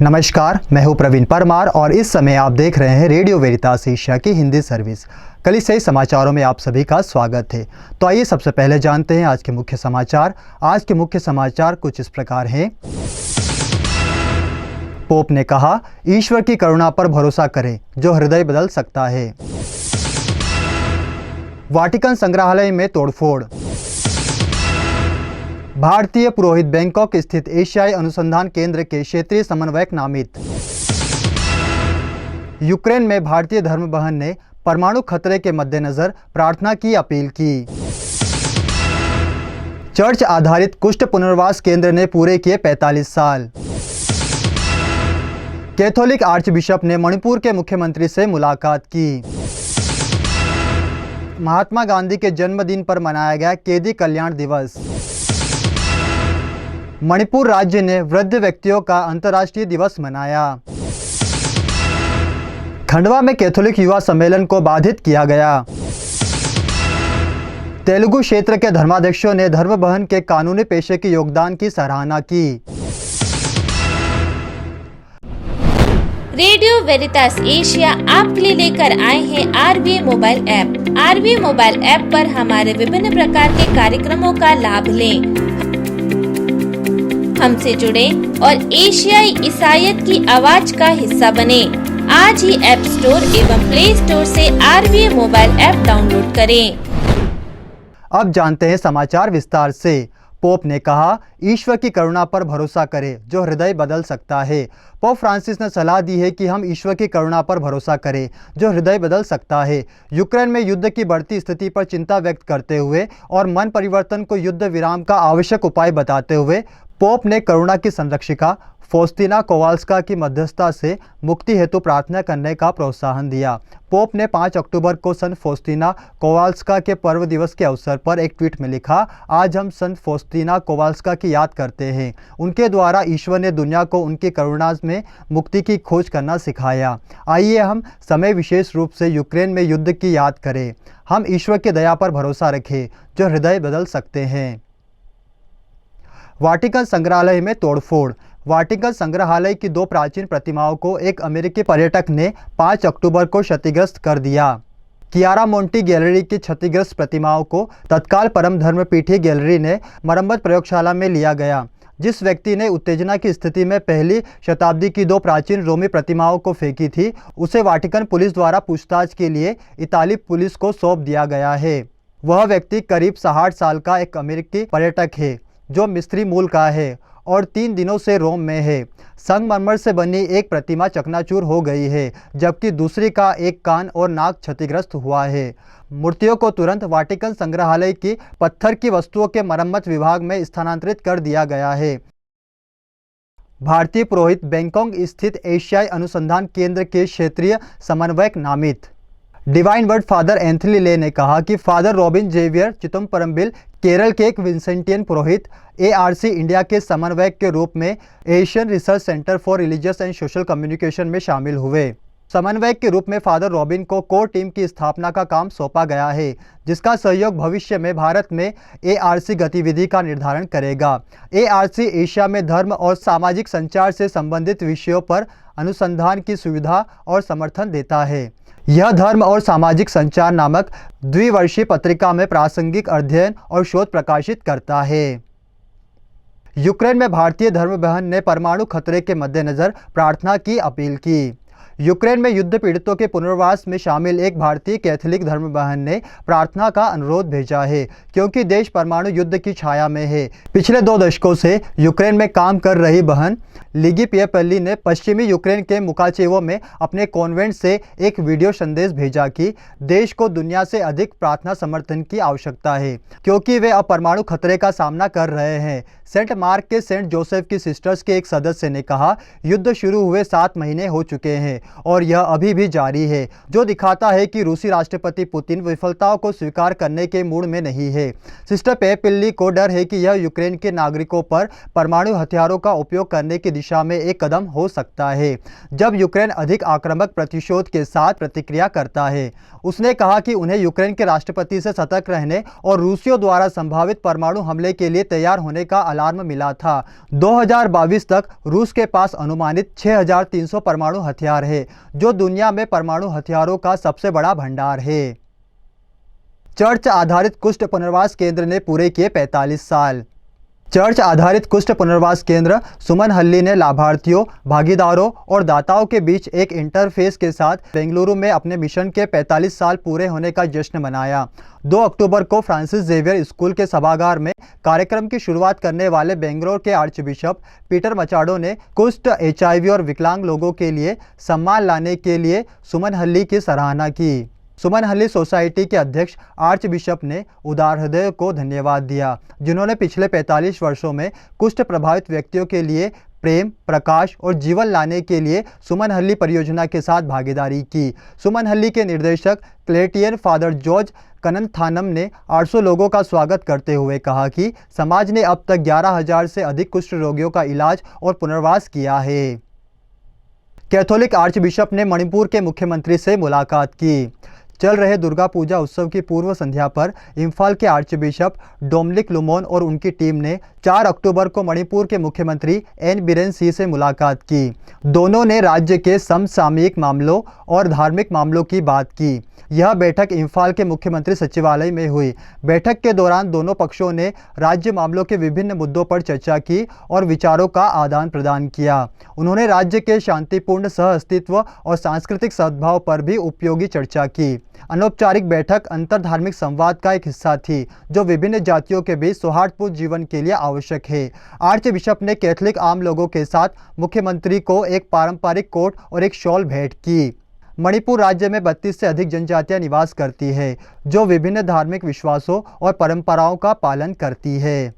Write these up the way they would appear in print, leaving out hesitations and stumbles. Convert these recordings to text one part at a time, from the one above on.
नमस्कार, मैं हूं प्रवीण परमार और इस समय आप देख रहे हैं रेडियो वेरितास एशिया की हिंदी सर्विस। कल से समाचारों में आप सभी का स्वागत है। तो आइए सबसे पहले जानते हैं आज के मुख्य समाचार। आज के मुख्य समाचार कुछ इस प्रकार हैं। पोप ने कहा, ईश्वर की करुणा पर भरोसा करें जो हृदय बदल सकता है। वाटिकन संग्रहालय में तोड़फोड़। भारतीय पुरोहित बैंकॉक स्थित एशियाई अनुसंधान केंद्र के क्षेत्रीय समन्वयक नामित। यूक्रेन में भारतीय धर्म बहन ने परमाणु खतरे के मद्देनजर प्रार्थना की अपील की। चर्च आधारित कुष्ठ पुनर्वास केंद्र ने पूरे किए 45 साल। कैथोलिक आर्चबिशप ने मणिपुर के मुख्यमंत्री से मुलाकात की। महात्मा गांधी के जन्मदिन पर मनाया गया कैदी कल्याण दिवस। मणिपुर राज्य ने वृद्ध व्यक्तियों का अंतर्राष्ट्रीय दिवस मनाया। खंडवा में कैथोलिक युवा सम्मेलन को बाधित किया गया। तेलुगु क्षेत्र के धर्माध्यक्षों ने धर्म बहन के कानूनी पेशे के योगदान की सराहना की। रेडियो वेरितास एशिया आपके लिए लेकर आए हैं RBA mobile app. RBA mobile app पर हमारे विभिन्न प्रकार के कार्यक्रमों का लाभ लें, हमसे जुड़े और एशियाई ईसाईयत की आवाज का हिस्सा बने। आज ही ऐप स्टोर एवं प्ले स्टोर से आरबीए मोबाइल ऐप डाउनलोड करें। अब जानते हैं समाचार विस्तार से। पोप ने कहा, ईश्वर की करुणा पर भरोसा करें जो हृदय बदल सकता है। पोप फ्रांसिस ने सलाह दी है कि हम ईश्वर की करुणा पर भरोसा करें जो हृदय बदल सकता है। यूक्रेन में युद्ध की बढ़ती स्थिति पर चिंता व्यक्त करते हुए और मन परिवर्तन को युद्ध विराम का आवश्यक उपाय बताते हुए पोप ने करुणा की संरक्षिका फौस्तीना कोवाल्स्का की मध्यस्थता से मुक्ति हेतु प्रार्थना करने का प्रोत्साहन दिया। पोप ने 5 अक्टूबर को संत फौस्तीना कोवाल्स्का के पर्व दिवस के अवसर पर एक ट्वीट में लिखा, आज हम संत फौस्तीना कोवाल्स्का की याद करते हैं। उनके द्वारा ईश्वर ने दुनिया को उनकी करुणा में मुक्ति की खोज करना सिखाया। आइए हम समय विशेष रूप से यूक्रेन में युद्ध की याद करें। हम ईश्वर की दया पर भरोसा रखें जो हृदय बदल सकते हैं। वाटिकन संग्रहालय में तोड़फोड़। वाटिकन संग्रहालय की 2 प्राचीन प्रतिमाओं को एक अमेरिकी पर्यटक ने 5 अक्टूबर को क्षतिग्रस्त कर दिया। कियारा मोंटी गैलरी की क्षतिग्रस्त प्रतिमाओं को तत्काल परम धर्मपीठी गैलरी ने मरम्मत प्रयोगशाला में लिया गया। जिस व्यक्ति ने उत्तेजना की स्थिति में पहली शताब्दी की 2 प्राचीन रोमी प्रतिमाओं को फेंकी थी, उसे वाटिकन पुलिस द्वारा पूछताछ के लिए इताली पुलिस को सौंप दिया गया है। वह व्यक्ति करीब 60 साल का एक अमेरिकी पर्यटक है जो मिस्री मूल का है और 3 दिनों से रोम में है। संगमरमर से बनी एक प्रतिमा चकनाचूर हो गई है, जबकि दूसरी का एक कान और नाक क्षतिग्रस्त हुआ है। मूर्तियों को तुरंत वाटिकन संग्रहालय की पत्थर की वस्तुओं के मरम्मत विभाग में स्थानांतरित कर दिया गया है। भारतीय पुरोहित बैंकॉक स्थित एशियाई अनुसंधान केंद्र के क्षेत्रीय समन्वयक नामित। डिवाइन वर्ड फादर एंथनी ले ने कहा कि फादर रॉबिन जेवियर चिदम्बरम्बिल केरल के एक विंसेंटियन पुरोहित ARC इंडिया के समन्वयक के रूप में Asian research centre for religious and social communication में शामिल हुए। समन्वयक के रूप में फादर रॉबिन को कोर टीम की स्थापना का काम सौंपा गया है, जिसका सहयोग भविष्य में भारत में ARC गतिविधि का निर्धारण करेगा। ARC एशिया में धर्म और सामाजिक संचार से संबंधित विषयों पर अनुसंधान की सुविधा और समर्थन देता है। यह धर्म और सामाजिक संचार नामक द्विवर्षीय पत्रिका में प्रासंगिक अध्ययन और शोध प्रकाशित करता है। यूक्रेन में भारतीय धर्म बहन ने परमाणु खतरे के मद्देनजर प्रार्थना की अपील की। यूक्रेन में युद्ध पीड़ितों के पुनर्वास में शामिल एक भारतीय कैथोलिक धर्म बहन ने प्रार्थना का अनुरोध भेजा है, क्योंकि देश परमाणु युद्ध की छाया में है। पिछले 2 दशकों से यूक्रेन में काम कर रही बहन लिगी पियपल्ली ने पश्चिमी यूक्रेन के मुकाचेवो में अपने कॉन्वेंट से एक वीडियो संदेश भेजा कि देश को दुनिया से अधिक प्रार्थना समर्थन की आवश्यकता है, क्योंकि वे अब परमाणु खतरे का सामना कर रहे हैं। सेंट मार्क के सेंट जोसेफ की सिस्टर्स के एक सदस्य ने कहा, युद्ध शुरू हुए 7 महीने हो चुके हैं और यह अभी भी जारी है, जो दिखाता है कि रूसी राष्ट्रपति पुतिन विफलताओं को स्वीकार करने के मूड में नहीं है। सिस्टर पेपिल्ली को डर है कि यह यूक्रेन के नागरिकों पर परमाणु हथियारों का उपयोग करने की दिशा में एक कदम हो सकता है, जब यूक्रेन अधिक आक्रामक प्रतिशोध के साथ प्रतिक्रिया करता है। उसने कहा कि उन्हें यूक्रेन के राष्ट्रपति से सतर्क रहने और रूसियों द्वारा संभावित परमाणु हमले के लिए तैयार होने का अलार्म मिला था। 2022 तक रूस के पास अनुमानित 6300 परमाणु हथियार है, जो दुनिया में परमाणु हथियारों का सबसे बड़ा भंडार है। चर्च आधारित कुष्ठ पुनर्वास केंद्र ने पूरे किए 45 साल। चर्च आधारित कुष्ठ पुनर्वास केंद्र सुमनहल्ली ने लाभार्थियों, भागीदारों और दाताओं के बीच एक इंटरफेस के साथ बेंगलुरु में अपने मिशन के 45 साल पूरे होने का जश्न मनाया। 2 अक्टूबर को फ्रांसिस जेवियर स्कूल के सभागार में कार्यक्रम की शुरुआत करने वाले बेंगलोर के आर्चबिशप पीटर मचाडो ने कुष्ठ, HIV और विकलांग लोगों के लिए सम्मान लाने के लिए सुमनहल्ली की सराहना की। सुमनहल्ली सोसाइटी के अध्यक्ष आर्चबिशप ने उदार हृदय को धन्यवाद दिया, जिन्होंने पिछले 45 वर्षों में कुष्ठ प्रभावित व्यक्तियों के लिए प्रेम, प्रकाश और जीवन लाने के लिए सुमनहल्ली परियोजना के साथ भागीदारी की। सुमनहल्ली के निर्देशक क्लेटियन फादर जॉर्ज कननथानम ने 800 लोगों का स्वागत करते हुए कहा कि समाज ने अब तक 11,000 से अधिक कुष्ठ रोगियों का इलाज और पुनर्वास किया है। कैथोलिक आर्चबिशप ने मणिपुर के मुख्यमंत्री से मुलाकात की। चल रहे दुर्गा पूजा उत्सव की पूर्व संध्या पर इम्फाल के आर्चबिशप डोमिनिक लुमोन और उनकी टीम ने 4 अक्टूबर को मणिपुर के मुख्यमंत्री एन बीरेन सिंह से मुलाकात की। दोनों ने राज्य के समसामयिक मामलों और धार्मिक मामलों की बात की। यह बैठक इम्फाल के मुख्यमंत्री सचिवालय में हुई। बैठक के दौरान दोनों पक्षों ने राज्य मामलों के विभिन्न मुद्दों पर चर्चा की और विचारों का आदान प्रदान किया। उन्होंने राज्य के शांतिपूर्ण सहअस्तित्व और सांस्कृतिक सद्भाव पर भी उपयोगी चर्चा की। अनौपचारिक बैठक अंतरधार्मिक संवाद का एक हिस्सा थी, जो विभिन्न जातियों के बीच सौहार्दपूर्ण जीवन के लिए आवश्यक है। आर्चबिशप ने कैथोलिक आम लोगों के साथ मुख्यमंत्री को एक पारंपरिक कोट और एक शॉल भेंट की। मणिपुर राज्य में 32 से अधिक जनजातियां निवास करती है, जो विभिन्न धार्मिक विश्वासों और परंपराओं का पालन करती है।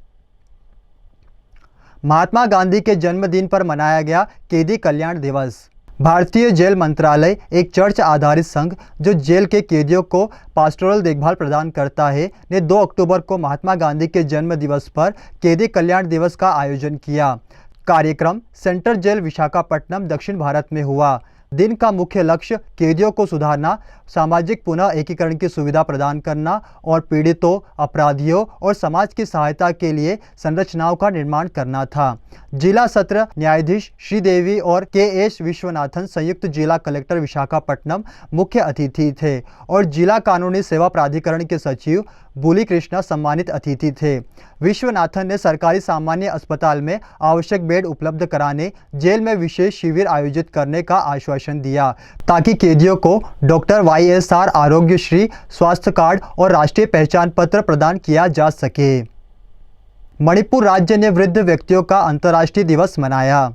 महात्मा गांधी के जन्मदिन पर मनाया गया कैदी कल्याण दिवस। भारतीय जेल मंत्रालय, एक चर्च आधारित संघ जो जेल के कैदियों को पास्टोरल देखभाल प्रदान करता है, ने 2 अक्टूबर को महात्मा गांधी के जन्म दिवस पर कैदी कल्याण दिवस का आयोजन किया। कार्यक्रम सेंट्रल जेल विशाखापट्टनम, दक्षिण भारत में हुआ। दिन का मुख्य लक्ष्य कैदियों को सुधारना, सामाजिक पुनः एकीकरण की सुविधा प्रदान करना और पीड़ितों, अपराधियों और समाज की सहायता के लिए संरचनाओं का निर्माण करना था। जिला सत्र न्यायाधीश श्रीदेवी और KS विश्वनाथन, संयुक्त जिला कलेक्टर विशाखापट्टनम, मुख्य अतिथि थे और जिला कानूनी सेवा प्राधिकरण के सचिव बुली कृष्णा सम्मानित अतिथि थे। विश्वनाथन ने सरकारी सामान्य अस्पताल में आवश्यक बेड उपलब्ध कराने, जेल में विशेष शिविर आयोजित करने का आश्वासन दिया, ताकि कैदियों को डॉक्टर YSR आरोग्यश्री, स्वास्थ्य कार्ड और राष्ट्रीय पहचान पत्र प्रदान किया जा सके। मणिपुर राज्य ने वृद्ध व्यक्तियों का अंतर्राष्ट्रीय दिवस मनाया।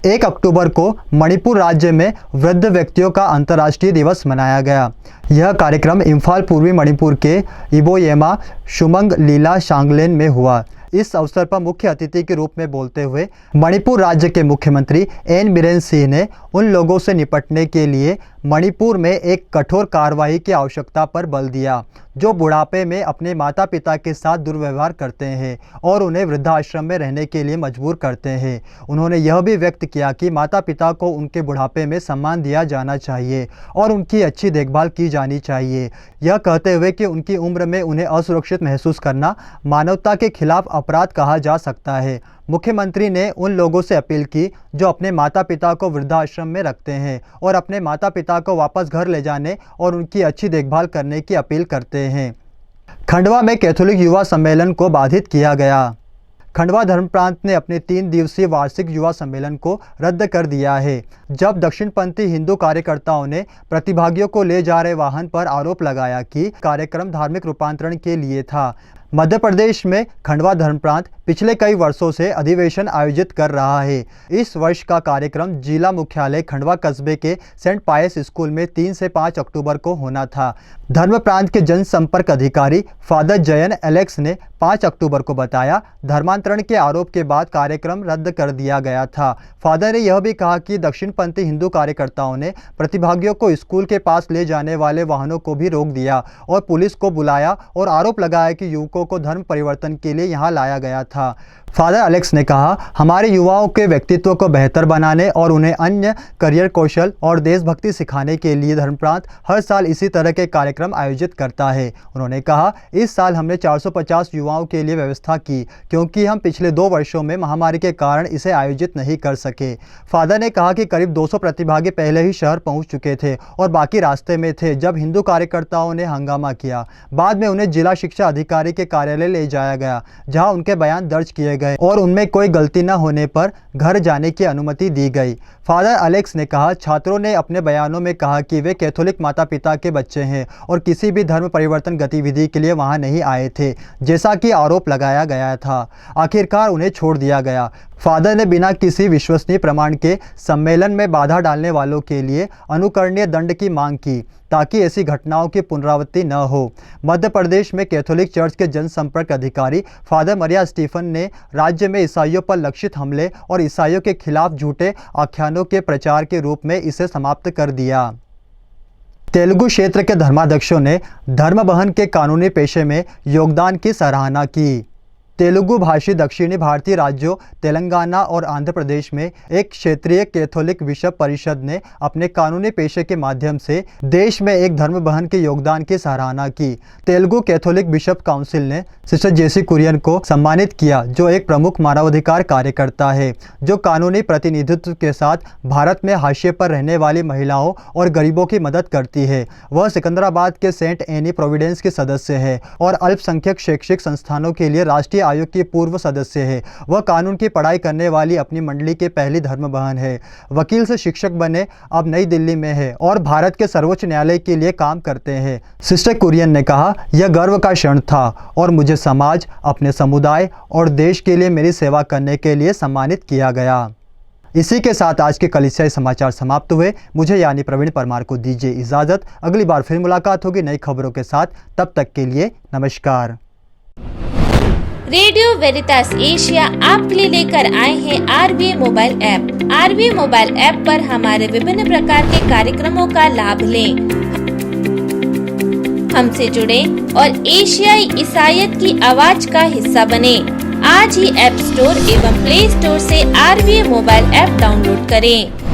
1 अक्टूबर को मणिपुर राज्य में वृद्ध व्यक्तियों का अंतर्राष्ट्रीय दिवस मनाया गया। यह कार्यक्रम इम्फाल, पूर्वी मणिपुर के इबोयेमा शुमंग लीला शांगलेन में हुआ। इस अवसर पर मुख्य अतिथि के रूप में बोलते हुए मणिपुर राज्य के मुख्यमंत्री एन बीरेन सिंह ने उन लोगों से निपटने के लिए मणिपुर में एक कठोर कार्रवाई की आवश्यकता पर बल दिया, जो बुढ़ापे में अपने माता पिता के साथ दुर्व्यवहार करते हैं और उन्हें वृद्धाश्रम में रहने के लिए मजबूर करते हैं। उन्होंने यह भी व्यक्त किया कि माता पिता को उनके बुढ़ापे में सम्मान दिया जाना चाहिए और उनकी अच्छी देखभाल की जानी चाहिए, यह कहते हुए कि उनकी उम्र में उन्हें असुरक्षित महसूस करना मानवता के खिलाफ अपराध कहा जा सकता है। मुख्यमंत्री ने उन लोगों से अपील की जो अपने माता पिता को वृद्धाश्रम में रखते हैं और अपने माता पिता को वापस घर ले जाने और उनकी अच्छी देखभाल करने की अपील करते हैं। खंडवा में कैथोलिक युवा सम्मेलन को बाधित किया गया। खंडवा धर्म प्रांत ने अपने 3 दिवसीय वार्षिक युवा सम्मेलन को रद्द कर दिया है, जब दक्षिणपंथी हिंदू कार्यकर्ताओं ने प्रतिभागियों को ले जा रहे वाहन पर आरोप लगाया कि कार्यक्रम धार्मिक रूपांतरण के लिए था। मध्य प्रदेश में खंडवा धर्म प्रांत पिछले कई वर्षों से अधिवेशन आयोजित कर रहा है। इस वर्ष का कार्यक्रम जिला मुख्यालय खंडवा कस्बे के सेंट पायस स्कूल में 3 से 5 अक्टूबर को होना था। धर्म प्रांत के जनसंपर्क अधिकारी फादर जयन एलेक्स ने 5 अक्टूबर को बताया, धर्मांतरण के आरोप के बाद कार्यक्रम रद्द कर दिया गया था। फादर ने यह भी कहा कि दक्षिणपंथी हिंदू कार्यकर्ताओं ने प्रतिभागियों को स्कूल के पास ले जाने वाले वाहनों को भी रोक दिया और पुलिस को बुलाया और आरोप लगाया कि युवकों को धर्म परिवर्तन के लिए यहां लाया गया था। फादर एलेक्स ने कहा, हमारे युवाओं के व्यक्तित्व को बेहतर बनाने और उन्हें अन्य करियर कौशल और देशभक्ति सिखाने के लिए धर्म प्रांत हर साल इसी तरह के कार्यक्रम आयोजित करता है। उन्होंने कहा, इस साल हमने 450 युवाओं के लिए व्यवस्था की क्योंकि हम पिछले 2 वर्षों में महामारी के कारण इसे आयोजित नहीं कर सके। फादर ने कहा कि करीब 200 प्रतिभागी पहले ही शहर पहुंच चुके थे और बाकी रास्ते में थे जब हिंदू कार्यकर्ताओं ने हंगामा किया। बाद में उन्हें जिला शिक्षा अधिकारी के कार्यालय ले जाया गया, जहां उनके बयान दर्ज किए गए और उनमें कोई गलती न होने पर घर जाने की अनुमति दी गई। फादर एलेक्स ने कहा, छात्रों ने अपने बयानों में कहा कि वे कैथोलिक माता पिता के बच्चे हैं और किसी भी धर्म परिवर्तन गतिविधि के लिए वहां नहीं आए थे, जैसा कि आरोप लगाया गया था। आखिरकार उन्हें छोड़ दिया गया। फादर ने बिना किसी विश्वसनीय प्रमाण के सम्मेलन में बाधा डालने वालों के लिए अनुकरणीय दंड की मांग की ताकि ऐसी घटनाओं की पुनरावृत्ति न हो। मध्य प्रदेश में कैथोलिक चर्च के जनसंपर्क अधिकारी फादर मरिया स्टीफन ने राज्य में ईसाइयों पर लक्षित हमले और ईसाइयों के खिलाफ झूठे आख्यानों के प्रचार के रूप में इसे समाप्त कर दिया। तेलुगु क्षेत्र के धर्माध्यक्षों ने धर्म बहन के कानूनी पेशे में योगदान की सराहना की। तेलुगु भाषी दक्षिणी भारतीय राज्यों तेलंगाना और आंध्र प्रदेश में एक क्षेत्रीय कैथोलिक बिशप परिषद ने अपने कानूनी पेशे के माध्यम से देश में एक धर्म बहन के योगदान की सराहना की। तेलुगु कैथोलिक बिशप काउंसिल ने सिस्टर जेसी कुरियन को सम्मानित किया, जो एक प्रमुख मानवाधिकार कार्यकर्ता है जो कानूनी प्रतिनिधित्व के साथ भारत में हाशिए पर रहने वाली महिलाओं और गरीबों की मदद करती है। वह सिकंदराबाद के सेंट एनी प्रोविडेंस के सदस्य है और अल्पसंख्यक शैक्षिक संस्थानों के लिए राष्ट्रीय आयोग की पूर्व सदस्य है। वह कानून की पढ़ाई करने वाली अपनी मंडली के पहली धर्म बहन है। वकील से शिक्षक बने, अब नई दिल्ली में है और भारत के सर्वोच्च न्यायालय के लिए काम करते हैं। सिस्टर कुरियन ने कहा, यह गर्व का क्षण था और मुझे समाज, अपने समुदाय और देश के लिए मेरी सेवा करने के लिए सम्मानित किया गया। इसी के साथ आज के कलीसियाई समाचार समाप्त हुए। मुझे यानी प्रवीण परमार को दीजिए इजाजत। अगली बार फिर मुलाकात होगी नई खबरों के साथ। तब तक के लिए नमस्कार। रेडियो वेरितास एशिया आपके लिए लेकर आए हैं आरवीए मोबाइल ऐप। आरवीए मोबाइल ऐप पर हमारे विभिन्न प्रकार के कार्यक्रमों का लाभ लें, हमसे जुड़े और एशियाई ईसाईयत की आवाज का हिस्सा बने। आज ही ऐप स्टोर एवं प्ले स्टोर से आरवीए मोबाइल ऐप डाउनलोड करें।